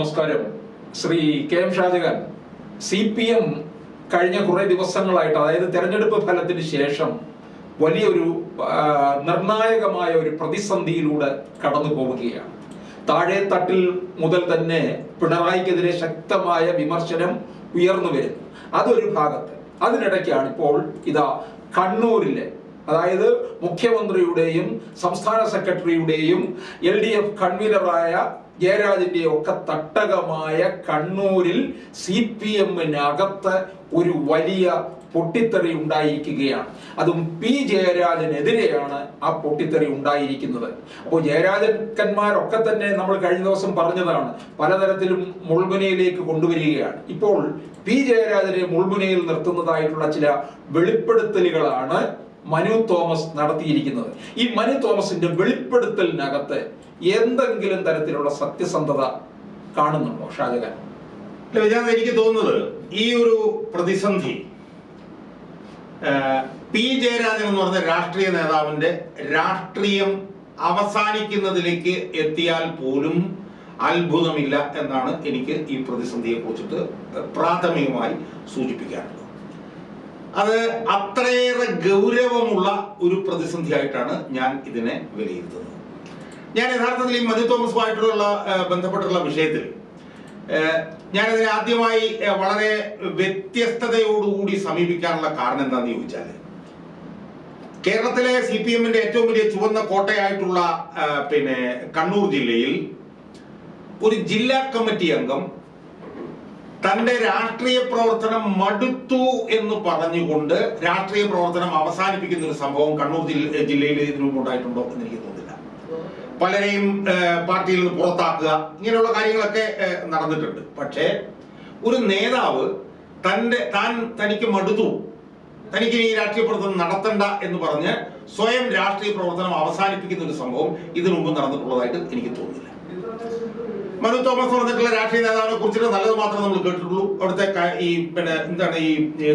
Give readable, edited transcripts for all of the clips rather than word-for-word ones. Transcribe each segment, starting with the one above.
നമസ്കാരം. Shri K M Shajahan, CPM കഴിഞ്ഞ കുറേ ദിവസങ്ങളായിട്ട്, അതായത് തെരഞ്ഞെടുപ്പ് ഫലത്തിന് ശേഷം വലിയൊരു നിർണായകമായ ഒരു പ്രതിസന്ധിയിലൂടെ കടന്നു പോവുകയാണ്. താഴെ തട്ടിൽ മുതൽ തന്നെ പിണറായിക്കെതിരെ ശക്തമായ വിമർശനം ഉയർന്നു വരുന്നു. അതൊരു ഭാഗത്ത്. അതിനിടയ്ക്കാണ് ഇപ്പോൾ ഇതാ കണ്ണൂരിലെ, അതായത് മുഖ്യമന്ത്രിയുടെയും സംസ്ഥാന സെക്രട്ടറിയുടെയും LDF കൺവീനറായ ജയരാജന്റെയും ഒക്കെ തട്ടകമായ കണ്ണൂരിൽ CPM-നകത്ത് ഒരു വലിയ പൊട്ടിത്തെറി ഉണ്ടായിരിക്കുകയാണ്. അതും P. ജയരാജനെതിരെയാണ് ആ പൊട്ടിത്തെറി ഉണ്ടായിരിക്കുന്നത്. അപ്പോൾ ജയരാജന്മാരൊക്കെ തന്നെ നമ്മൾ കഴിഞ്ഞ ദിവസം പറഞ്ഞതാണ്, പലതരത്തിലും മുൾമുനയിലേക്ക് കൊണ്ടുവരികയാണ്. ഇപ്പോൾ P. ജയരാജനെ മുൾമുനയിൽ നിർത്തുന്നതായിട്ടുള്ള ചില വെളിപ്പെടുത്തലുകളാണ് മനു തോമസ് നടത്തിയിരിക്കുന്നത്. ഈ മനു തോമസിന്റെ വെളിപ്പെടുത്തലിനകത്ത് എന്തെങ്കിലും തരത്തിലുള്ള സത്യസന്ധത കാണുന്നുണ്ടോ ഷാജഹാൻ? എനിക്ക് തോന്നുന്നത് ഈ ഒരു പ്രതിസന്ധി P. ജയരാജൻ എന്ന് പറഞ്ഞ രാഷ്ട്രീയ നേതാവിന്റെ രാഷ്ട്രീയം അവസാനിക്കുന്നതിലേക്ക് എത്തിയാൽ പോലും അത്ഭുതമില്ല എന്നാണ് എനിക്ക് ഈ പ്രതിസന്ധിയെ കുറിച്ചിട്ട് പ്രാഥമികമായി സൂചിപ്പിക്കാനുള്ളത്. അത് അത്രയേറെ ഗൗരവമുള്ള ഒരു പ്രതിസന്ധിയായിട്ടാണ് ഞാൻ ഇതിനെ വിലയിരുത്തുന്നത്. ഞാൻ യഥാർത്ഥത്തിൽ ഈ മനു തോമസുമായിട്ടുള്ള ബന്ധപ്പെട്ടുള്ള വിഷയത്തിൽ ഞാനതിനെ ആദ്യമായി വളരെ വ്യത്യസ്തതയോടുകൂടി സമീപിക്കാനുള്ള കാരണം എന്താണെന്ന് ചോദിച്ചാൽ, കേരളത്തിലെ CPM-ന്റെ ഏറ്റവും വലിയ ചുവന്ന കോട്ടയായിട്ടുള്ള കണ്ണൂർ ജില്ലയിൽ ഒരു ജില്ലാ കമ്മിറ്റി അംഗം തന്റെ രാഷ്ട്രീയ പ്രവർത്തനം മടുത്തു എന്ന് പറഞ്ഞുകൊണ്ട് രാഷ്ട്രീയ പ്രവർത്തനം അവസാനിപ്പിക്കുന്ന ഒരു സംഭവം കണ്ണൂർ ജില്ലയിൽ ഇതിനു മുമ്പ് ഉണ്ടായിട്ടുണ്ടോ എന്ന് എനിക്ക് തോന്നുന്നില്ല. പലരെയും പാർട്ടിയിൽ നിന്ന് പുറത്താക്കുക, ഇങ്ങനെയുള്ള കാര്യങ്ങളൊക്കെ നടന്നിട്ടുണ്ട്. പക്ഷേ ഒരു നേതാവ് തനിക്ക് മടുത്തു, തനിക്ക് ഈ രാഷ്ട്രീയ പ്രവർത്തനം നടത്തണ്ട എന്ന് പറഞ്ഞ് സ്വയം രാഷ്ട്രീയ പ്രവർത്തനം അവസാനിപ്പിക്കുന്ന ഒരു സംഭവം ഇതിനു മുമ്പ് നടന്നിട്ടുള്ളതായിട്ട് എനിക്ക് തോന്നുന്നില്ല. മനു തോമസ് പറഞ്ഞിട്ടുള്ള രാഷ്ട്രീയ നേതാവിനെ കുറിച്ചിട്ട് നല്ലത് മാത്രമേ നമ്മൾ കേട്ടിട്ടുള്ളൂ. അവിടുത്തെ ഈ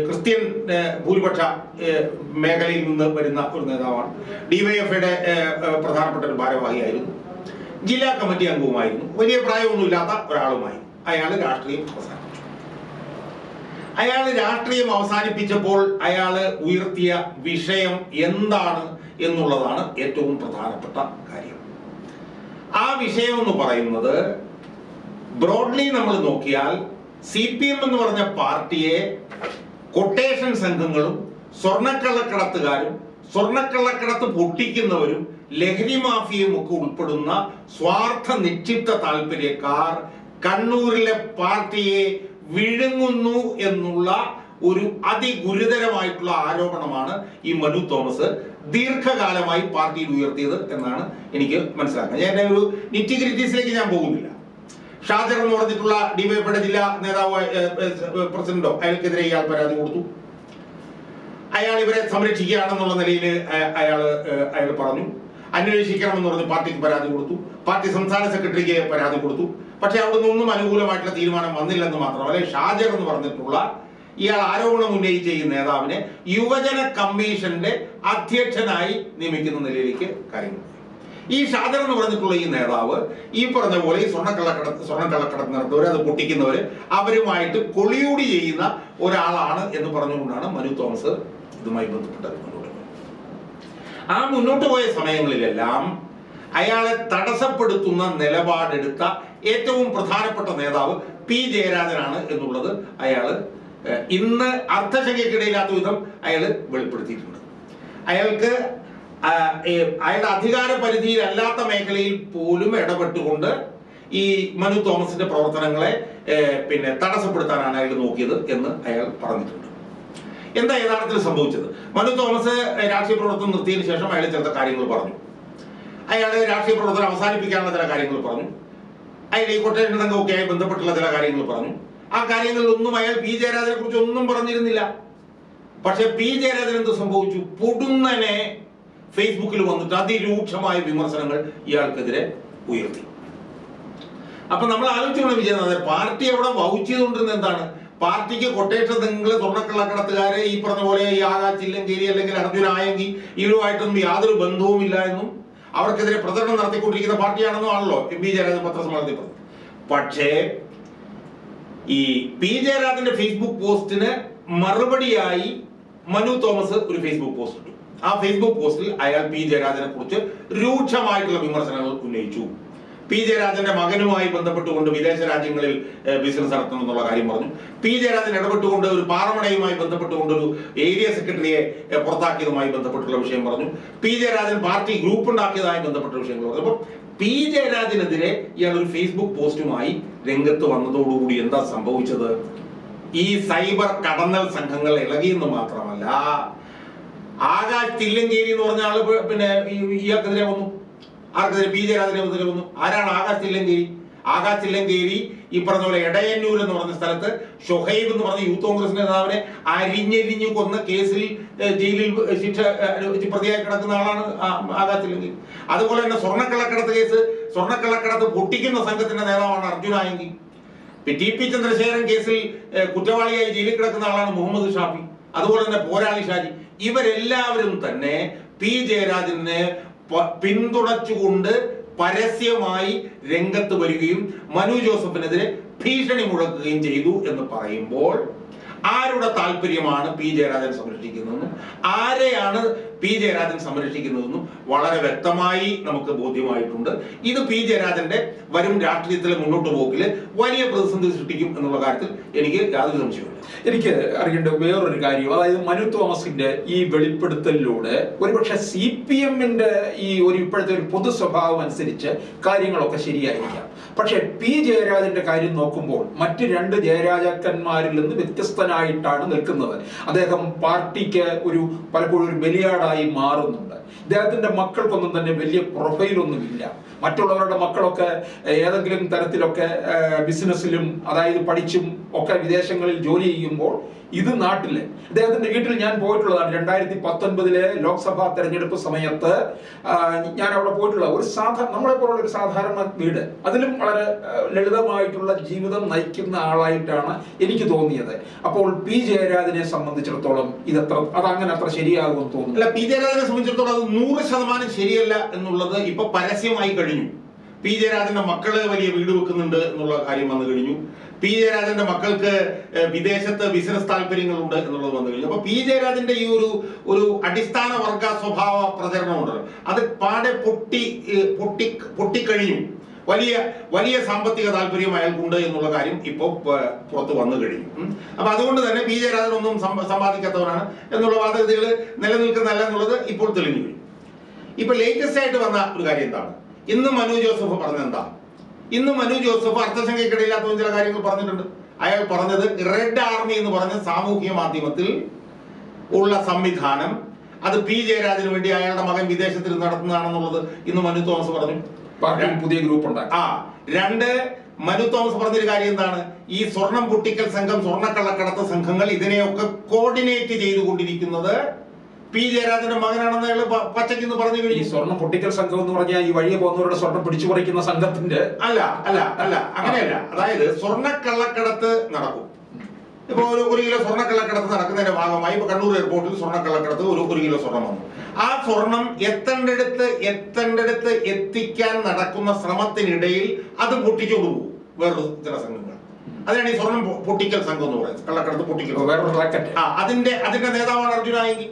ക്രിസ്ത്യൻ ഭൂരിപക്ഷ മേഖലയിൽ നിന്ന് വരുന്ന ഒരു നേതാവാണ്. DYFയുടെ പ്രധാനപ്പെട്ട ഒരു ഭാരവാഹിയായിരുന്നു, ജില്ലാ കമ്മിറ്റി അംഗവുമായിരുന്നു, വലിയ പ്രായമൊന്നുമില്ലാത്ത ഒരാളുമായി. അയാൾ രാഷ്ട്രീയം അവസാനിപ്പിച്ചപ്പോൾ അയാൾ ഉയർത്തിയ വിഷയം എന്താണ് എന്നുള്ളതാണ് ഏറ്റവും പ്രധാനപ്പെട്ട കാര്യം. ആ വിഷയം എന്ന് പറയുന്നത് ബ്രോഡ്ലി നമ്മൾ നോക്കിയാൽ CPM എന്ന് പറഞ്ഞ പാർട്ടിയെ കൊട്ടേഷൻ സംഘങ്ങളും സ്വർണ്ണക്കള്ളക്കടത്തുകാരും സ്വർണ്ണക്കള്ളക്കടത്ത് പൊട്ടിക്കുന്നവരും ലഹരി മാഫിയയും ഒക്കെ ഉൾപ്പെടുന്ന സ്വാർത്ഥ നിക്ഷിപ്ത താല്പര്യക്കാർ കണ്ണൂരിലെ പാർട്ടിയെ വിഴുങ്ങുന്നു എന്നുള്ള ഒരു അതിഗുരുതരമായിട്ടുള്ള ആരോപണമാണ് ഈ മനു തോമസ് ദീർഘകാലമായി പാർട്ടിയിൽ ഉയർത്തിയത് എന്നാണ് എനിക്ക് മനസ്സിലാക്കുന്നത്. ഞാൻ ഒരു നിറ്റിഗ്രിറ്റീസിലേക്ക് ഞാൻ പോകുന്നില്ല. ഷാജർ എന്ന് പറഞ്ഞിട്ടുള്ള DYFയുടെ ജില്ലാ നേതാവ് പ്രസിഡന്റോ അയാൾക്കെതിരെ ഇയാൾ പരാതി കൊടുത്തു. അയാൾ ഇവരെ സംരക്ഷിക്കുകയാണെന്നുള്ള നിലയിൽ അയാൾ പറഞ്ഞു. അന്വേഷിക്കണമെന്ന് പറഞ്ഞ് പാർട്ടിക്ക് പരാതി കൊടുത്തു. പാർട്ടി സംസ്ഥാന സെക്രട്ടറിക്ക് പരാതി കൊടുത്തു. പക്ഷെ അവിടെ നിന്നൊന്നും അനുകൂലമായിട്ടുള്ള തീരുമാനം വന്നില്ലെന്ന് മാത്രമല്ല, ഷാജർ എന്ന് പറഞ്ഞിട്ടുള്ള ഇയാൾ ആരോപണം ഉന്നയിച്ച ഈ നേതാവിനെ യുവജന കമ്മീഷന്റെ അധ്യക്ഷനായി നിയമിക്കുന്ന നിലയിലേക്ക് കാര്യങ്ങൾ. ഈ ഷാജർ എന്ന് പറഞ്ഞിട്ടുള്ള ഈ നേതാവ് ഈ പറഞ്ഞ പോലെ ഈ സ്വർണ്ണക്കള്ളക്കടത്ത് നടത്തുന്നവർ, അത് പൊട്ടിക്കുന്നവര്, അവരുമായിട്ട് കൊളിയൂടി ചെയ്യുന്ന ഒരാളാണ് എന്ന് പറഞ്ഞുകൊണ്ടാണ് മനു തോമസ് ഇതുമായി ബന്ധപ്പെട്ട് മുന്നോട്ട് പോയ സമയങ്ങളിലെല്ലാം അയാളെ തടസ്സപ്പെടുത്തുന്ന നിലപാടെടുത്ത ഏറ്റവും പ്രധാനപ്പെട്ട നേതാവ് P. ജയരാജനാണ് എന്നുള്ളത് അയാള് ഇന്ന് അർത്ഥശങ്കയ്ക്കിടയില്ലാത്ത വിധം അയാൾ വെളിപ്പെടുത്തിയിട്ടുണ്ട്. അയാൾക്ക് അയാളുടെ അധികാര പരിധിയിലല്ലാത്ത മേഖലയിൽ പോലും ഇടപെട്ടുകൊണ്ട് ഈ മനു തോമസിന്റെ പ്രവർത്തനങ്ങളെ തടസ്സപ്പെടുത്താനാണ് അയാൾ നോക്കിയത് എന്ന് അയാൾ പറഞ്ഞിട്ടുണ്ട്. എന്താ യഥാർത്ഥത്തിൽ സംഭവിച്ചത്? മനു തോമസ് രാഷ്ട്രീയ പ്രവർത്തനം നിർത്തിയതിനു ശേഷം അയാൾ ചില കാര്യങ്ങൾ പറഞ്ഞു. അയാൾ രാഷ്ട്രീയ പ്രവർത്തനം അവസാനിപ്പിക്കാനുള്ള ചില കാര്യങ്ങൾ പറഞ്ഞു. അയാൾ ഈ കൊട്ടേഷൻ സംഘമൊക്കെയായി ബന്ധപ്പെട്ടുള്ള ചില കാര്യങ്ങൾ പറഞ്ഞു. ആ കാര്യങ്ങളിലൊന്നും അയാൾ P. ജയരാജനെ കുറിച്ച് ഒന്നും പറഞ്ഞിരുന്നില്ല. പക്ഷെ P. ജയരാജൻ എന്ത് സംഭവിച്ചു? പൊടുന്നനെ ഫേസ്ബുക്കിൽ വന്നിട്ട് അതിരൂക്ഷമായ വിമർശനങ്ങൾ ഇയാൾക്കെതിരെ ഉയർത്തി. അപ്പൊ നമ്മൾ ആലോചിച്ചുകൊണ്ട് വിജയനാഥൻ പാർട്ടി അവിടെ വൗച്ച് ചെയ്തുകൊണ്ടിരുന്നത് എന്താണ്? പാർട്ടിക്ക് കൊട്ടേഷൻ സംഘങ്ങൾ, സ്വർണ്ണക്കള്ളക്കടത്തുകാരെ, ഈ പറഞ്ഞ പോലെ ഈ ആകാശ് ചില്ലങ്കേരി അല്ലെങ്കിൽ അർജുൻ ആയെങ്കിൽ ഇവരുമായിട്ടൊന്നും യാതൊരു ബന്ധവുമില്ല എന്നും അവർക്കെതിരെ പ്രചരണം നടത്തിക്കൊണ്ടിരിക്കുന്ന പാർട്ടിയാണെന്നും ആണല്ലോ MP ജയരാജൻ പത്രസമ്മേളനത്തിൽ പറഞ്ഞു. പക്ഷേ ഈ പി ജയരാജന്റെ ഫേസ്ബുക്ക് പോസ്റ്റിന് മറുപടിയായി മനു തോമസ് ഒരു ഫേസ്ബുക്ക് പോസ്റ്റ് ഇട്ടു. ആ ഫേസ്ബുക്ക് പോസ്റ്റിൽ അയാൾ പി ജയരാജനെ കുറിച്ച് രൂക്ഷമായിട്ടുള്ള വിമർശനങ്ങൾ ഉന്നയിച്ചു. പി ജയരാജന്റെ മകനുമായി ബന്ധപ്പെട്ടുകൊണ്ട് വിദേശ രാജ്യങ്ങളിൽ ബിസിനസ് നടത്തണം എന്നുള്ള കാര്യം പറഞ്ഞു. പി ജയരാജൻ ഇടപെട്ടുകൊണ്ട് ഒരു പാറമടയുമായി ബന്ധപ്പെട്ടുകൊണ്ട് ഒരു ഏരിയ സെക്രട്ടറിയെ പുറത്താക്കിയതുമായി ബന്ധപ്പെട്ടുള്ള വിഷയം പറഞ്ഞു. പി ജയരാജൻ പാർട്ടി ഗ്രൂപ്പ് ഉണ്ടാക്കിയതുമായി ബന്ധപ്പെട്ട വിഷയങ്ങൾ പറഞ്ഞു. അപ്പോൾ പി ജയരാജനെതിരെ ഇയാൾ ഒരു ഫേസ്ബുക്ക് പോസ്റ്റുമായി രംഗത്ത് വന്നതോടുകൂടി എന്താ സംഭവിച്ചത്? ഈ സൈബർ കടന്നൽ സംഘങ്ങൾ ഇളകിയെന്ന് മാത്രമല്ല, ആകാശ് തില്ലങ്കേരി എന്ന് പറഞ്ഞ ആള് പിന്നെ ഇയാൾക്കെതിരെ വന്നു. ആർക്കെതിരെ? പി ജയരാജനെതിരെ വന്നു. ആരാണ് ആകാശ് തില്ലങ്കേരി? ആകാശ് തില്ലങ്കേരി ഈ പറഞ്ഞ പോലെ എടയന്നൂർ എന്ന് പറഞ്ഞ സ്ഥലത്ത് ഷൊഹൈബ് എന്ന് പറഞ്ഞ യൂത്ത് കോൺഗ്രസ് നേതാവിനെ അരിഞ്ഞെരിഞ്ഞു കൊന്ന കേസിൽ ജയിലിൽ ശിക്ഷ പ്രതിയായി കിടക്കുന്ന ആളാണ് ആകാശ് തില്ലങ്കേരി. അതുപോലെ തന്നെ സ്വർണ്ണക്കള്ളക്കടത്ത് കേസ്, സ്വർണ്ണക്കള്ളക്കടത്ത് പൊട്ടിക്കുന്ന സംഘത്തിന്റെ നേതാവാണ് അർജുനായെങ്കിൽ. ടി പി ചന്ദ്രശേഖരൻ കേസിൽ കുറ്റവാളിയായി ജയിലിൽ കിടക്കുന്ന ആളാണ് മുഹമ്മദ് ഷാഫി. അതുപോലെ തന്നെ പോരാളി ഷാജി. ഇവരെല്ലാവരും തന്നെ പി ജയരാജനെ പിന്തുണച്ചുകൊണ്ട് പരസ്യമായി രംഗത്ത് വരികയും മനു ജോസഫിനെതിരെ ഭീഷണി മുഴക്കുകയും ചെയ്തു എന്ന് പറയുമ്പോൾ ആരുടെ താല്പര്യമാണ് പി ജയരാജൻ സംരക്ഷിക്കുന്നതെന്നും ആരെയാണ് പി ജയരാജൻ സംരക്ഷിക്കുന്നതെന്നും വളരെ വ്യക്തമായി നമുക്ക് ബോധ്യമായിട്ടുണ്ട്. ഇത് പി ജയരാജന്റെ വരും രാഷ്ട്രീയത്തിലെ മുന്നോട്ട് പോക്കില് വലിയ പ്രതിസന്ധി സൃഷ്ടിക്കും എന്നുള്ള കാര്യത്തിൽ എനിക്ക് യാതൊരു സംശയമില്ല. എനിക്ക് അറിയേണ്ട വേറൊരു കാര്യം, അതായത് മനു തോമസിന്റെ ഈ വെളിപ്പെടുത്തലിലൂടെ ഒരുപക്ഷെ CPM-ന്റെ ഈ ഇപ്പോഴത്തെ ഒരു പൊതു സ്വഭാവം അനുസരിച്ച് കാര്യങ്ങളൊക്കെ ശരിയായിരിക്കാം. പക്ഷെ പി ജയരാജന്റെ കാര്യം നോക്കുമ്പോൾ മറ്റ് രണ്ട് ജയരാജാക്കന്മാരിൽ നിന്ന് വ്യത്യസ്തനായിട്ടാണ് നിൽക്കുന്നത്. അദ്ദേഹം പാർട്ടിക്ക് പലപ്പോഴും ഒരു ബലിയാടായി മാറുന്നുണ്ട്. ഇദ്ദേഹത്തിന്റെ മക്കൾക്കൊന്നും തന്നെ വലിയ പ്രൊഫൈലൊന്നുമില്ല. മറ്റുള്ളവരുടെ മക്കളൊക്കെ ഏതെങ്കിലും തരത്തിലൊക്കെ ബിസിനസ്സിലും അതായത് പഠിച്ചും ഒക്കെ വിദേശങ്ങളിൽ ജോലി ചെയ്യുമ്പോൾ ഇത് നാട്ടില് ഇദ്ദേഹത്തിന്റെ വീട്ടിൽ ഞാൻ പോയിട്ടുള്ളതാണ്. 2019 ലോക്സഭാ തെരഞ്ഞെടുപ്പ് സമയത്ത് ഞാൻ അവിടെ പോയിട്ടുള്ള ഒരു നമ്മളെ പോലുള്ള ഒരു സാധാരണ വീട്, അതിലും വളരെ ലളിതമായിട്ടുള്ള ജീവിതം നയിക്കുന്ന ആളായിട്ടാണ് എനിക്ക് തോന്നിയത്. അപ്പോൾ പി ജയരാജനെ സംബന്ധിച്ചിടത്തോളം അതങ്ങനെ അത്ര ശരിയാകുമെന്ന് തോന്നുന്നു. അല്ല, പി ജയരാജനെ സംബന്ധിച്ചിടത്തോളം അത് 100% ശരിയല്ല എന്നുള്ളത് ഇപ്പൊ പരസ്യമായി കഴിഞ്ഞു. പി ജയരാജന്റെ മക്കള് വലിയ വീട് വെക്കുന്നുണ്ട് എന്നുള്ള കാര്യം വന്നു കഴിഞ്ഞു. പി ജയരാജന്റെ മക്കൾക്ക് വിദേശത്ത് ബിസിനസ് താല്പര്യങ്ങളുണ്ട് എന്നുള്ളത് വന്നു കഴിഞ്ഞു. അപ്പൊ പി ജയരാജന്റെ ഈ ഒരു അടിസ്ഥാന വർഗ സ്വഭാവ പ്രചരണമുണ്ട്, അത് പാടെ പൊട്ടിക്കഴിഞ്ഞു. വലിയ സാമ്പത്തിക താല്പര്യം അയാൾക്കുണ്ട് എന്നുള്ള കാര്യം ഇപ്പോൾ പുറത്ത് വന്നു കഴിഞ്ഞു. അപ്പൊ അതുകൊണ്ട് തന്നെ പി ജയരാജൻ ഒന്നും സമ്പാദിക്കാത്തവരാണ് എന്നുള്ള വാദഗതികൾ നിലനിൽക്കുന്നതല്ല എന്നുള്ളത് ഇപ്പോൾ തെളിഞ്ഞു കഴിഞ്ഞു. ഇപ്പൊ ലേറ്റസ്റ്റ് ആയിട്ട് വന്ന ഒരു കാര്യം എന്താണ്? ഇന്ന് മനു ജോസഫ് പറഞ്ഞെന്താ? ഇന്ന് മനു ജോസഫ് അർത്ഥസംഖ്യക്കിടയില്ലാത്ത ചില കാര്യങ്ങൾ പറഞ്ഞിട്ടുണ്ട്. അയാൾ പറഞ്ഞത് റെഡ് ആർമി എന്ന് പറഞ്ഞ സാമൂഹ്യ മാധ്യമത്തിൽ ഉള്ള സംവിധാനം അത് പി ജയരാജന് വേണ്ടി അയാളുടെ മകൻ വിദേശത്തിൽ നടത്തുന്നതാണെന്നുള്ളത് ഇന്ന് മനു തോമസ് പറഞ്ഞു. പുതിയ ഗ്രൂപ്പ് ഉണ്ടാക്കി. രണ്ട്, മനു തോമസ് പറഞ്ഞൊരു കാര്യം എന്താണ്? ഈ സ്വർണം പൊട്ടിക്കൽ സംഘം, സ്വർണ്ണക്കള്ളക്കടത്ത് സംഘങ്ങൾ ഇതിനെയൊക്കെ കോർഡിനേറ്റ് ചെയ്തുകൊണ്ടിരിക്കുന്നത് പി ജയരാജന്റെ മകനാണെന്ന് അയാൾ പച്ചയ്ക്ക് പറഞ്ഞു കഴിഞ്ഞു. സ്വർണം പൊട്ടിക്കൽ സംഘം എന്ന് പറഞ്ഞാൽ ഈ വഴിയെ പോകുന്നവരുടെ സ്വർണം പിടിച്ചു പറിക്കുന്ന സംഘത്തിന്റെ അല്ല അങ്ങനെയല്ല. അതായത് സ്വർണ്ണക്കള്ളക്കടത്ത് നടക്കും. ഇപ്പൊ ഒരു കിലോ സ്വർണ്ണക്കള്ളക്കടത്ത് നടക്കുന്നതിന്റെ ഭാഗമായി ഇപ്പൊ കണ്ണൂർ എയർപോർട്ടിൽ സ്വർണ്ണക്കള്ളക്കടത്ത് ഒരു കിലോ സ്വർണം വന്നു. ആ സ്വർണം എത്തേണ്ടടുത്ത് എത്തിക്കാൻ നടക്കുന്ന ശ്രമത്തിനിടയിൽ അത് പൊട്ടിച്ചോണ്ട് പോകും വേറൊരു ചില സംഘങ്ങൾ. അതിനാണ് ഈ സ്വർണം പൊട്ടിക്കൽ സംഘം എന്ന് പറയുന്നത്. കള്ളക്കടത്ത് പൊട്ടിക്കൽ. അതിന്റെ നേതാവാണ് അർജുനായെങ്കിൽ.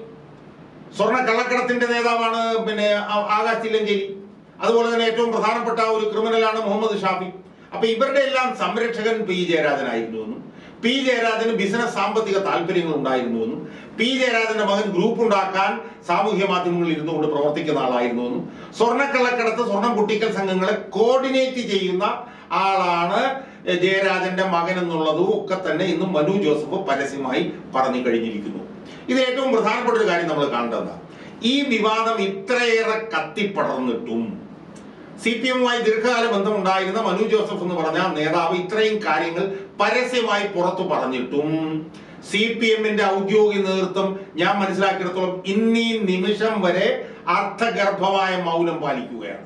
സ്വർണ്ണ കള്ളക്കടത്തിന്റെ നേതാവാണ് ആകാശ് തില്ലങ്കേരി. അതുപോലെ തന്നെ ഏറ്റവും പ്രധാനപ്പെട്ട ഒരു ക്രിമിനലാണ് മുഹമ്മദ് ഷാഫി. അപ്പൊ ഇവരുടെ എല്ലാം സംരക്ഷകൻ പി ജയരാജനായിരുന്നുവെന്നും പി ജയരാജന് ബിസിനസ് സാമ്പത്തിക താല്പര്യങ്ങൾ ഉണ്ടായിരുന്നുവെന്നും പി ജയരാജന്റെ മകൻ ഗ്രൂപ്പ് ഉണ്ടാക്കാൻ സാമൂഹ്യ മാധ്യമങ്ങളിൽ ഇരുന്നുകൊണ്ട് പ്രവർത്തിക്കുന്ന ആളായിരുന്നുവെന്നും സ്വർണ്ണക്കള്ളക്കടത്ത്, സ്വർണം പൊട്ടിക്കൽ സംഘങ്ങളെ കോർഡിനേറ്റ് ചെയ്യുന്ന ആളാണ് ജയരാജന്റെ മകൻ എന്നുള്ളതും ഒക്കെ തന്നെ ഇന്ന് മനു ജോസഫ് പരസ്യമായി പറഞ്ഞു കഴിഞ്ഞിരിക്കുന്നു. ഇത് ഏറ്റവും പ്രധാനപ്പെട്ട ഒരു കാര്യം നമ്മൾ കാണേണ്ടതാണ്. ഈ വിവാദം ഇത്രയേറെ കത്തിപ്പടർന്നിട്ടും CPM-മായി ദീർഘകാല ബന്ധമുണ്ടായിരുന്ന മനു ജോസഫ് എന്ന് പറഞ്ഞ നേതാവ് ഇത്രയും കാര്യങ്ങൾ പരസ്യമായി പുറത്തു പറഞ്ഞിട്ടും CPM-ന്റെ ഔദ്യോഗിക നേതൃത്വം ഞാൻ മനസ്സിലാക്കിയിടത്തോളം ഇന്നീ നിമിഷം വരെ അർത്ഥഗർഭമായ മൗനം പാലിക്കുകയാണ്.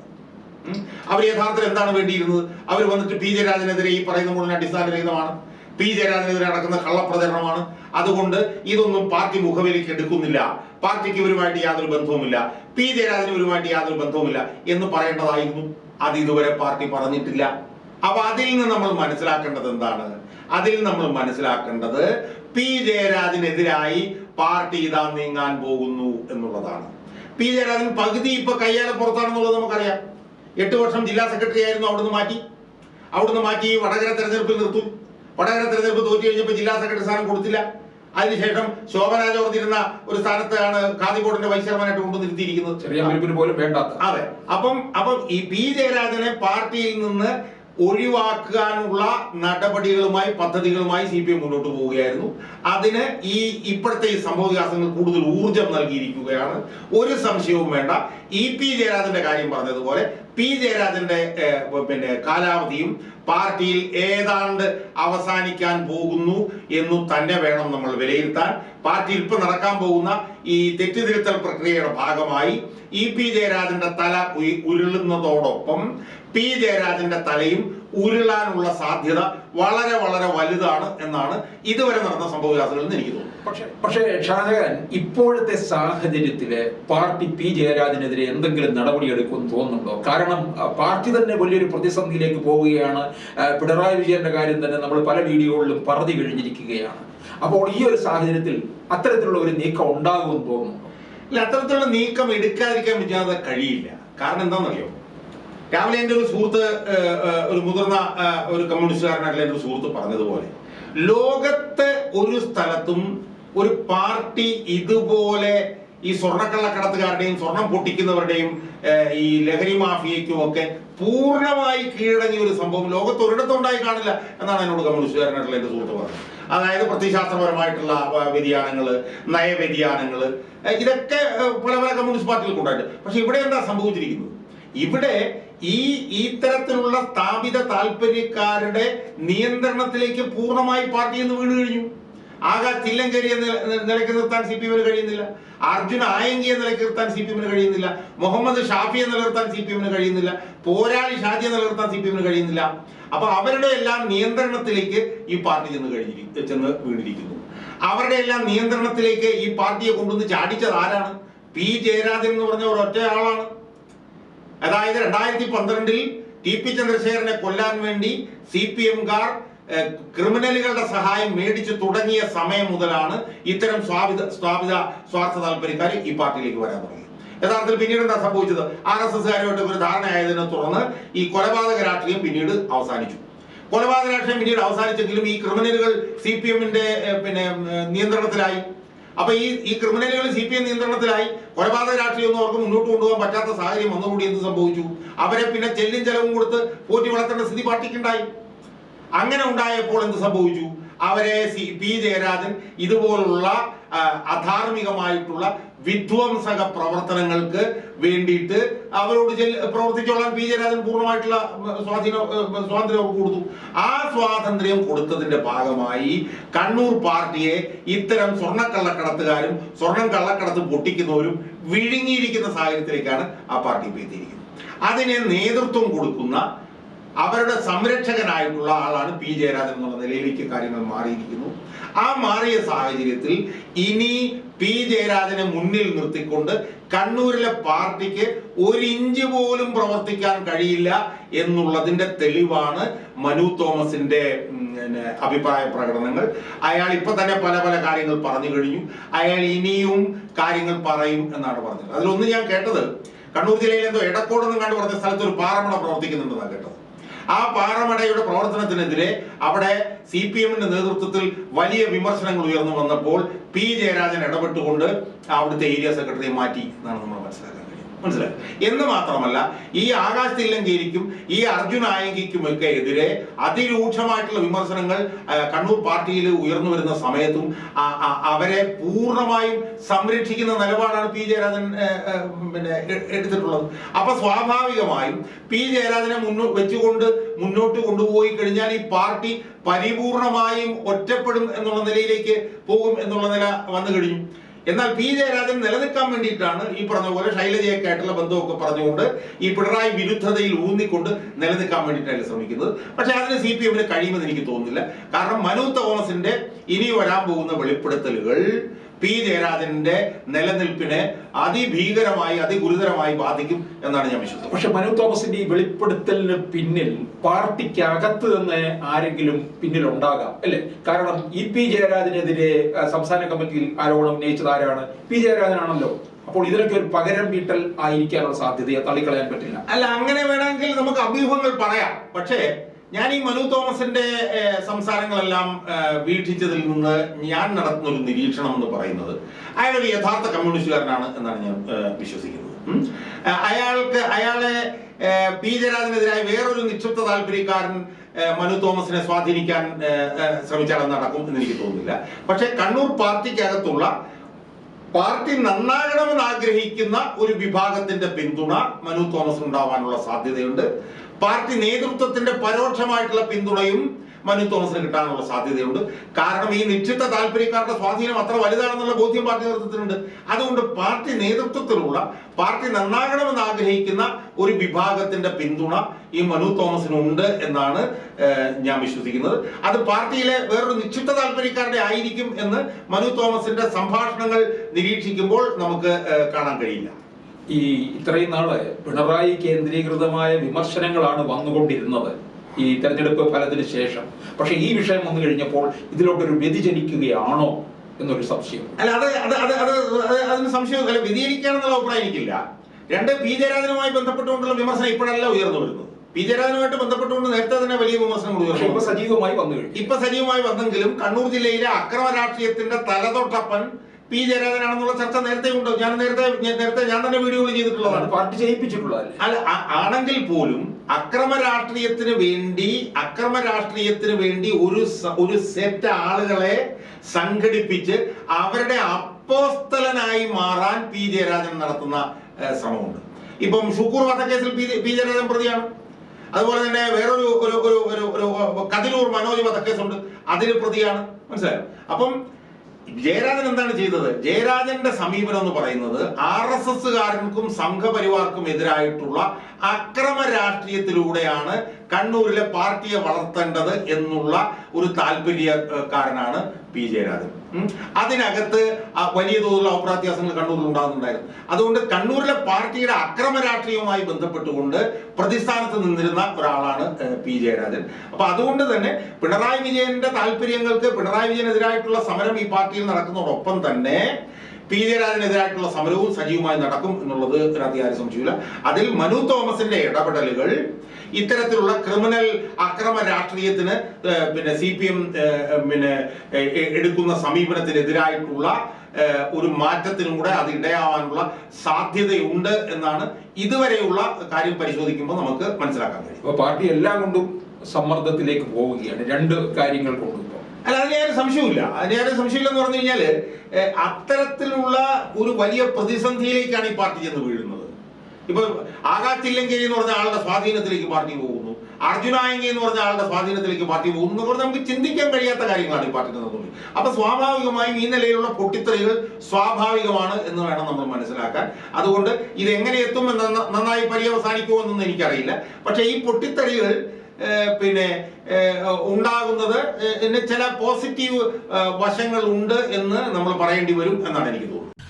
അവർ യഥാർത്ഥത്തിൽ എന്താണ് വേണ്ടിയിരുന്നത്? അവർ വന്നിട്ട് പി ജയരാജനെതിരെ ഈ പറയുന്ന മുഴുവൻ അടിസ്ഥാനരഹിതമാണ്, പി ജയരാജനെതിരെ നടക്കുന്ന കള്ളപ്രചരണമാണ്, അതുകൊണ്ട് ഇതൊന്നും പാർട്ടി മുഖവിലേക്ക് എടുക്കുന്നില്ല, പാർട്ടിക്ക് ഇവരുമായിട്ട് യാതൊരു ബന്ധവുമില്ല, പി ജയരാജന് ഇവരുമായിട്ട് യാതൊരു ബന്ധവുമില്ല എന്ന് പറയേണ്ടതായിരുന്നു. അത് ഇതുവരെ പാർട്ടി പറഞ്ഞിട്ടില്ല. അപ്പൊ അതിൽ നിന്ന് നമ്മൾ മനസ്സിലാക്കേണ്ടത് എന്താണ്? അതിൽ നമ്മൾ മനസ്സിലാക്കേണ്ടത് പി ജയരാജനെതിരായി പാർട്ടി ഇതാ നീങ്ങാൻ പോകുന്നു എന്നുള്ളതാണ്. പി ജയരാജൻ പകുതി ഇപ്പൊ കയ്യാലെ പുറത്താണെന്നുള്ളത് നമുക്കറിയാം. 8 വർഷം ജില്ലാ സെക്രട്ടറി ആയിരുന്നു, അവിടുന്ന് മാറ്റി വടകര തെരഞ്ഞെടുപ്പിൽ നിർത്തും. വടകര തെരഞ്ഞെടുപ്പ് തോറ്റു കഴിഞ്ഞപ്പോൾ ജില്ലാ സെക്രട്ടറി സ്ഥാനം കൊടുത്തില്ല. അതിനുശേഷം ശോഭന ജോർജ് ഇരുന്ന ഒരു സ്ഥാനത്താണ് ഖാദി ബോർഡിന്റെ വൈസ് ചെയർമാനായിട്ട് കൊണ്ടു നിർത്തിയിരിക്കുന്നത്. അതെ. അപ്പം ഈ പി ജയരാജനെ പാർട്ടിയിൽ നിന്ന് ഒഴിവാക്കാനുള്ള നടപടികളുമായി പദ്ധതികളുമായി CPM മുന്നോട്ട് പോവുകയായിരുന്നു. അതിന് ഇപ്പോഴത്തെ ഈ സംഭവവികാസങ്ങൾ കൂടുതൽ ഊർജം നൽകിയിരിക്കുകയാണ്. ഒരു സംശയവും വേണ്ട. EP ജയരാജന്റെ കാര്യം പറഞ്ഞതുപോലെ പി ജയരാജന്റെ കാലാവധിയും പാർട്ടിയിൽ ഏതാണ്ട് അവസാനിക്കാൻ പോകുന്നു എന്നു തന്നെ വേണം നമ്മൾ വിലയിരുത്താൻ. പാർട്ടിയിൽ ഇപ്പൊ നടക്കാൻ പോകുന്ന ഈ തെറ്റുതിരുത്തൽ പ്രക്രിയയുടെ ഭാഗമായി EP ജയരാജന്റെ തല ഉരുളുന്നതോടൊപ്പം പി ജയരാജന്റെ തലയും ഉരുളാനുള്ള സാധ്യത വളരെ വളരെ വലുതാണ് എന്നാണ് ഇതുവരെ നടന്ന സംഭവവികാസങ്ങളിൽ നിന്ന് എനിക്ക് തോന്നുന്നു. പക്ഷേ ഷാജഹാൻ, ഇപ്പോഴത്തെ സാഹചര്യത്തില് പാർട്ടി പി ജയരാജനെതിരെ എന്തെങ്കിലും നടപടിയെടുക്കുമെന്ന് തോന്നുന്നുണ്ടോ? കാരണം പാർട്ടി തന്നെ വലിയൊരു പ്രതിസന്ധിയിലേക്ക് പോവുകയാണ്. പിണറായി വിജയന്റെ കാര്യം തന്നെ നമ്മൾ പല വീഡിയോകളിലും പറഞ്ഞു കഴിഞ്ഞിരിക്കുകയാണ്. അപ്പോൾ ഈ ഒരു സാഹചര്യത്തിൽ അത്തരത്തിലുള്ള ഒരു നീക്കം ഉണ്ടാകുമെന്ന് തോന്നുന്നുണ്ടോ? ഇല്ല, അത്തരത്തിലുള്ള നീക്കം എടുക്കാതിരിക്കാൻ പറ്റാതെ കഴിയില്ല. കാരണം എന്താണെന്നറിയോ, രാവിലെ എൻ്റെ ഒരു സുഹൃത്ത്, ഒരു മുതിർന്ന ഒരു കമ്മ്യൂണിസ്റ്റുകാരനായിട്ടുള്ള എൻ്റെ ഒരു സുഹൃത്ത് പറഞ്ഞതുപോലെ, ലോകത്ത് ഒരു സ്ഥലത്തും ഒരു പാർട്ടി ഇതുപോലെ ഈ സ്വർണ്ണക്കള്ളക്കടത്തുകാരുടെയും സ്വർണം പൊട്ടിക്കുന്നവരുടെയും ഈ ലഹരി മാഫിയയ്ക്കും ഒക്കെ പൂർണ്ണമായി കീഴടങ്ങിയ ഒരു സംഭവം ലോകത്ത് ഒരിടത്തും ഉണ്ടായി കാണില്ല എന്നാണ് എന്നോട് കമ്മ്യൂണിസ്റ്റുകാരനായിട്ടുള്ള എൻ്റെ സുഹൃത്ത് പറഞ്ഞത്. അതായത് പ്രത്യയശാസ്ത്രപരമായിട്ടുള്ള വ്യതിയാനങ്ങള്, നയവ്യതിയാനങ്ങള്, ഇതൊക്കെ പല പല കമ്മ്യൂണിസ്റ്റ് പാർട്ടികൾക്ക് ഉണ്ടായിട്ടുണ്ട്. പക്ഷെ ഇവിടെ എന്താ സംഭവിച്ചിരിക്കുന്നത്? ഇവിടെ ഇത്തരത്തിലുള്ള സ്ഥാപിത താല്പര്യക്കാരുടെ നിയന്ത്രണത്തിലേക്ക് പൂർണ്ണമായി പാർട്ടി എന്ന് വീണ് കഴിഞ്ഞു. ആകാശ് തില്ലങ്കേരിയെ നിലയ്ക്ക് നിർത്താൻ CPM കഴിയുന്നില്ല. അർജുൻ ആയങ്കിയെ നിലയ്ക്ക് നിർത്താൻ CPM കഴിയുന്നില്ല. മുഹമ്മദ് ഷാഫിയെ നിലനിർത്താൻ CPM കഴിയുന്നില്ല. പോരാളി ഷാജിയെ നിലനിർത്താൻ CPM കഴിയുന്നില്ല. അപ്പൊ അവരുടെ എല്ലാം നിയന്ത്രണത്തിലേക്ക് ഈ പാർട്ടി ചെന്ന് വീണിരിക്കുന്നു. അവരുടെ എല്ലാം നിയന്ത്രണത്തിലേക്ക് ഈ പാർട്ടിയെ കൊണ്ടുവന്ന് ചാടിച്ചത് ആരാണ്? പി ജയരാജൻ എന്ന് പറഞ്ഞ ഒരൊറ്റ ആളാണ്. അതായത് 2012 TP ചന്ദ്രശേഖരനെ കൊല്ലാൻ വേണ്ടി CPMകാർ ക്രിമിനലുകളുടെ സഹായം മേടിച്ചു തുടങ്ങിയ സമയം മുതലാണ് ഇത്തരം സ്വാർത്ഥ താല്പര്യക്കാർ ഈ പാർട്ടിയിലേക്ക് വരാൻ തുടങ്ങി. യഥാർത്ഥത്തിൽ പിന്നീട് എന്താ സംഭവിച്ചത്? RSSകാരുമായിട്ട് ഒരു ധാരണയായതിനെ തുടർന്ന് ഈ കൊലപാതക രാഷ്ട്രീയം പിന്നീട് അവസാനിച്ചു. കൊലപാതക രാഷ്ട്രീയം പിന്നീട് അവസാനിച്ചെങ്കിലും ഈ ക്രിമിനലുകൾ CPMന്റെ നിയന്ത്രണത്തിലായി. അപ്പൊ ഈ ക്രിമിനലുകൾ CPM നിയന്ത്രണത്തിലായി. കൊലപാതക രാഷ്ട്രീയം ഒന്നും അവർക്ക് മുന്നോട്ട് കൊണ്ടുപോകാൻ പറ്റാത്ത സാഹചര്യം വന്നുകൂടി എന്ത് സംഭവിച്ചു? അവരെ പിന്നെ ചെല്ലും ചെലവും കൊടുത്ത് പോറ്റി വളർത്തേണ്ട സ്ഥിതി പാർട്ടിക്കുണ്ടായി. അങ്ങനെ ഉണ്ടായപ്പോൾ എന്ത് സംഭവിച്ചു? അവരെ പി ജയരാജൻ ഇതുപോലുള്ള അധാർമികമായിട്ടുള്ള വിധ്വംസക പ്രവർത്തനങ്ങൾക്ക് വേണ്ടിയിട്ട് അവരോട് പ്രവർത്തിച്ചോളാൻ പി ജയരാജൻ പൂർണ്ണമായിട്ടുള്ള സ്വാതന്ത്ര്യം കൊടുത്തു. ആ സ്വാതന്ത്ര്യം കൊടുത്തതിന്റെ ഭാഗമായി കണ്ണൂർ പാർട്ടിയെ ഇത്തരം സ്വർണ്ണക്കള്ളക്കടത്തുകാരും സ്വർണം കള്ളക്കടത്ത് പൊട്ടിക്കുന്നവരും വിഴുങ്ങിയിരിക്കുന്ന സാഹചര്യത്തിലേക്കാണ് ആ പാർട്ടി എത്തിയിരിക്കുന്നത്. അതിനെ നേതൃത്വം കൊടുക്കുന്ന അവരുടെ സംരക്ഷകനായിട്ടുള്ള ആളാണ് പി ജയരാജൻ എന്നുള്ള നിലയിലേക്ക് കാര്യങ്ങൾ മാറിയിരിക്കുന്നു. ആ മാറിയ സാഹചര്യത്തിൽ ഇനി പി ജയരാജനെ മുന്നിൽ നിർത്തിക്കൊണ്ട് കണ്ണൂരിലെ പാർട്ടിക്ക് 1 ഇഞ്ച് പോലും പ്രവർത്തിക്കാൻ കഴിയില്ല എന്നുള്ളതിന്റെ തെളിവാണ് മനു തോമസിന്റെ അഭിപ്രായ പ്രകടനങ്ങൾ. അയാൾ ഇപ്പൊ തന്നെ പല പല കാര്യങ്ങൾ പറഞ്ഞു കഴിഞ്ഞു. അയാൾ ഇനിയും കാര്യങ്ങൾ പറയും എന്നാണ് പറഞ്ഞത്. അതിലൊന്ന് ഞാൻ കേട്ടത്, കണ്ണൂർ ജില്ലയിൽ എന്തോ എടക്കോടെന്നും കണ്ടു പറഞ്ഞ സ്ഥലത്ത് ഒരു പാറമട പ്രവർത്തിക്കുന്നുണ്ടെന്നാണ് കേട്ടത്. ആ പാറമടയുടെ പ്രവർത്തനത്തിനെതിരെ അവിടെ CPMന്റെ നേതൃത്വത്തിൽ വലിയ വിമർശനങ്ങൾ ഉയർന്നു വന്നപ്പോൾ പി ജയരാജൻ ഇടപെട്ടുകൊണ്ട് അവിടുത്തെ ഏരിയ സെക്രട്ടറിയെ മാറ്റി എന്നാണ് നമ്മൾ മനസ്സിലാക്കാൻ കഴിയും. മനസ്സിലായി എന്ന് മാത്രമല്ല, ഈ ആകാശ് തില്ലങ്കേരിക്കും ഈ അർജുൻ ആയങ്കിക്കുമൊക്കെ എതിരെ അതിരൂക്ഷമായിട്ടുള്ള വിമർശനങ്ങൾ കണ്ണൂർ പാർട്ടിയിൽ ഉയർന്നു വരുന്ന സമയത്തും അവരെ പൂർണ്ണമായും സംരക്ഷിക്കുന്ന നിലപാടാണ് പി ജയരാജൻ എടുത്തിട്ടുള്ളത്. അപ്പൊ സ്വാഭാവികമായും പി ജയരാജനെ വെച്ചുകൊണ്ട് മുന്നോട്ട് കൊണ്ടുപോയി കഴിഞ്ഞാൽ ഈ പാർട്ടി പരിപൂർണമായും ഒറ്റപ്പെടും എന്നുള്ള നിലയിലേക്ക് പോകും എന്നുള്ള നില വന്നു കഴിഞ്ഞു. എന്നാൽ പി ജയരാജൻ നിലനിൽക്കാൻ വേണ്ടിയിട്ടാണ് ഈ പറഞ്ഞ പോലെ ശൈലജയൊക്കെ ആയിട്ടുള്ള ബന്ധമൊക്കെ പറഞ്ഞുകൊണ്ട് ഈ പിണറായി വിരുദ്ധതയിൽ ഊന്നിക്കൊണ്ട് നിലനിൽക്കാൻ വേണ്ടിയിട്ടാണ് ശ്രമിക്കുന്നത്. പക്ഷെ അതിന് CPMന് കഴിയുമെന്ന് എനിക്ക് തോന്നുന്നില്ല. കാരണം മനു തോമസിന്റെ ഇനി വരാൻ പോകുന്ന വെളിപ്പെടുത്തലുകൾ പി ജയരാജന്റെ നിലനിൽപ്പിനെ അതിഭീകരമായി അതിഗുരുതരമായി ബാധിക്കും എന്നാണ് ഞാൻ വിശ്വസിക്കുന്നത്. പക്ഷെ മനു തോമസിന്റെ ഈ വെളിപ്പെടുത്തലിന് പിന്നിൽ പാർട്ടിക്കകത്ത് നിന്ന് ആരെങ്കിലും പിന്നിലുണ്ടാകാം അല്ലെ? കാരണം പി ജയരാജനെതിരെ സംസ്ഥാന കമ്മിറ്റിയിൽ ആരോപണം ഉന്നയിച്ചത് ആരാണ്? പി ജയരാജനാണല്ലോ. അപ്പോൾ ഇതിനൊക്കെ ഒരു പകരം വീട്ടൽ ആയിരിക്കാനുള്ള സാധ്യതയെ തള്ളിക്കളയാൻ പറ്റില്ല. അല്ല, അങ്ങനെ വേണമെങ്കിൽ നമുക്ക് അഭ്യൂഹങ്ങൾ പറയാം. പക്ഷേ ഞാൻ ഈ മനു തോമസിന്റെ സംസാരങ്ങളെല്ലാം വീക്ഷിച്ചതിൽ നിന്ന് ഞാൻ നടത്തുന്ന ഒരു നിരീക്ഷണം എന്ന് പറയുന്നത് അയാൾ ഒരു യഥാർത്ഥ കമ്മ്യൂണിസ്റ്റുകാരനാണ് എന്നാണ് ഞാൻ വിശ്വസിക്കുന്നത്. അയാളെ പി ജയരാജനെതിരായി വേറൊരു നിക്ഷിപ്ത താല്പര്യക്കാരൻ മനു തോമസിനെ സ്വാധീനിക്കാൻ ശ്രമിച്ചാൽ നടക്കും എന്ന് എനിക്ക് തോന്നുന്നില്ല. പക്ഷെ കണ്ണൂർ പാർട്ടിക്കകത്തുള്ള പാർട്ടി നന്നാകണമെന്ന് ആഗ്രഹിക്കുന്ന ഒരു വിഭാഗത്തിന്റെ പിന്തുണ മനു തോമസിന് ഉണ്ടാവാനുള്ള സാധ്യതയുണ്ട്. പാർട്ടി നേതൃത്വത്തിന്റെ പരോക്ഷമായിട്ടുള്ള പിന്തുണയും മനു തോമസിന് കിട്ടാനുള്ള സാധ്യതയുണ്ട്. കാരണം ഈ നിശ്ചിത താല്പര്യക്കാരുടെ സ്വാധീനം അത്ര വലുതാണെന്നുള്ള ബോധ്യം പാർട്ടി നേതൃത്വത്തിനുണ്ട്. അതുകൊണ്ട് പാർട്ടി നേതൃത്വത്തിലുള്ള പാർട്ടി നന്നാകണമെന്ന് ആഗ്രഹിക്കുന്ന ഒരു വിഭാഗത്തിന്റെ പിന്തുണ ഈ മനു തോമസിനുണ്ട് എന്നാണ് ഞാൻ വിശ്വസിക്കുന്നത്. അത് പാർട്ടിയിലെ വേറൊരു നിശ്ചിത താല്പര്യക്കാരുടെ ആയിരിക്കും എന്ന് മനു തോമസിന്റെ സംഭാഷണങ്ങൾ നിരീക്ഷിക്കുമ്പോൾ നമുക്ക് കാണാൻ കഴിയില്ല. ഇത്രയും നാള് പിണറായി കേന്ദ്രീകൃതമായ വിമർശനങ്ങളാണ് വന്നുകൊണ്ടിരുന്നത് ഈ തെരഞ്ഞെടുപ്പ് ഫലത്തിന് ശേഷം. പക്ഷെ ഈ വിഷയം വന്നു കഴിഞ്ഞപ്പോൾ ഇതിലോട്ടൊരു വ്യതിചലിക്കുകയാണോ എന്നൊരു സംശയം. അല്ല, അതിന് സംശയം അല്ല, വ്യതിചലിക്കാണെന്നുള്ള അഭിപ്രായം എനിക്കില്ല. രണ്ട്, പി ജയരാജനുമായി ബന്ധപ്പെട്ടുകൊണ്ടുള്ള വിമർശനം ഇപ്പോഴല്ല ഉയർന്നു വരുന്നത്. പി ജയരാജനുമായിട്ട് ബന്ധപ്പെട്ടുകൊണ്ട് നേരത്തെ തന്നെ വലിയ വിമർശനങ്ങൾ ഉയർന്നു. ഇപ്പൊ സജീവമായി വന്നെങ്കിലും കണ്ണൂർ ജില്ലയിലെ അക്രമ രാഷ്ട്രീയത്തിന്റെ തലതൊട്ടപ്പൻ പി ജയരാജനാണെന്നുള്ള ചർച്ച നേരത്തെ ഉണ്ട്. ഞാൻ തന്നെ വീഡിയോകൾ ചെയ്തിട്ടുള്ളതാണ്. പാർട്ടി ചെയ്യിപ്പിച്ചിട്ടുള്ളത് അല്ല, ആണെങ്കിൽ പോലും അക്രമ രാഷ്ട്രീയത്തിന് വേണ്ടി ഒരു സെറ്റ് ആളുകളെ സംഘടിപ്പിച്ച് അവരുടെ അപ്പോസ്തലനായി മാറാൻ പി ജയരാജൻ നടത്തുന്ന ശ്രമമുണ്ട്. ഇപ്പം ഷുക്കൂർ വധക്കേസിൽ പി ജയരാജൻ പ്രതിയാണ്. അതുപോലെ തന്നെ വേറൊരു കതിരൂർ മനോജ് വധക്കേസുണ്ട്, അതിന് പ്രതിയാണ്. മനസ്സിലായോ? അപ്പം ജയരാജൻ എന്താണ് ചെയ്തത്? ജയരാജന്റെ സമീപനം എന്ന് പറയുന്നത് RSSകാരനും സംഘപരിവാർക്കും എതിരായിട്ടുള്ള അക്രമ രാഷ്ട്രീയത്തിലൂടെയാണ് കണ്ണൂരിലെ പാർട്ടിയെ വളർത്തേണ്ടത് എന്നുള്ള ഒരു താല്പര്യക്കാരനാണ് പി ജയരാജൻ. അതിനകത്ത് വലിയ തോതിലുള്ള അഭിപ്രായവ്യത്യാസങ്ങൾ കണ്ണൂരിൽ ഉണ്ടാകുന്നുണ്ടായിരുന്നു. അതുകൊണ്ട് കണ്ണൂരിലെ പാർട്ടിയുടെ അക്രമ രാഷ്ട്രീയവുമായി ബന്ധപ്പെട്ടുകൊണ്ട് പ്രതിസ്ഥാനത്ത് നിന്നിരുന്ന ഒരാളാണ് പി ജയരാജൻ. അപ്പൊ അതുകൊണ്ട് തന്നെ പിണറായി വിജയന്റെ താല്പര്യങ്ങൾക്ക് പിണറായി വിജയനെതിരായിട്ടുള്ള സമരം ഈ പാർട്ടിയിൽ നടക്കുന്നതോടൊപ്പം തന്നെ പി ജയരാജനെതിരായിട്ടുള്ള സമരവും സജീവമായി നടക്കും എന്നുള്ളത് അതിയാരും സംശയമില്ല. അതിൽ മനു തോമസിന്റെ ഇടപെടലുകൾ ഇത്തരത്തിലുള്ള ക്രിമിനൽ അക്രമ രാഷ്ട്രീയത്തിന് CPM എടുക്കുന്ന സമീപനത്തിനെതിരായിട്ടുള്ള ഒരു മാറ്റത്തിനും കൂടെ അത് ഇടയാവാനുള്ള സാധ്യതയുണ്ട് എന്നാണ് ഇതുവരെയുള്ള കാര്യം പരിശോധിക്കുമ്പോൾ നമുക്ക് മനസ്സിലാക്കാൻ കഴിയും. പാർട്ടി എല്ലാം കൊണ്ടും സമ്മർദ്ദത്തിലേക്ക് പോവുകയാണ്, രണ്ട് കാര്യങ്ങൾ കൊണ്ടും. അല്ല, അതിന് സംശയമില്ല എന്ന് പറഞ്ഞു കഴിഞ്ഞാല് അത്തരത്തിലുള്ള ഒരു വലിയ പ്രതിസന്ധിയിലേക്കാണ് ഈ പാർട്ടി ചെന്ന് വീഴുന്നത്. ഇപ്പൊ ആകാശ് ചില്ലങ്കേരി എന്ന് പറഞ്ഞ ആളുടെ സ്വാധീനത്തിലേക്ക് പാർട്ടി പോകുന്നു, അർജുനായങ്കി എന്ന് പറഞ്ഞ ആളുടെ സ്വാധീനത്തിലേക്ക് പാർട്ടി പോകുന്നു എന്ന് പറഞ്ഞാൽ നമുക്ക് ചിന്തിക്കാൻ കഴിയാത്ത കാര്യങ്ങളാണ് ഈ പാർട്ടി നടന്നുള്ളത്. അപ്പൊ സ്വാഭാവികമായും ഈ നിലയിലുള്ള പൊട്ടിത്തെറികൾ സ്വാഭാവികമാണ് എന്ന് വേണം നമ്മൾ മനസ്സിലാക്കാൻ. അതുകൊണ്ട് ഇതെങ്ങനെ എത്തും എന്ന് നന്നായി പര്യവസാനിക്കുമോ എന്നൊന്നും എനിക്കറിയില്ല. പക്ഷെ ഈ പൊട്ടിത്തെറികൾ ഉണ്ടാകുന്നത് ചില പോസിറ്റീവ് വശങ്ങൾ ഉണ്ട് എന്ന് നമ്മൾ പറയേണ്ടി വരും എന്നാണ് എനിക്ക് തോന്നുന്നത്.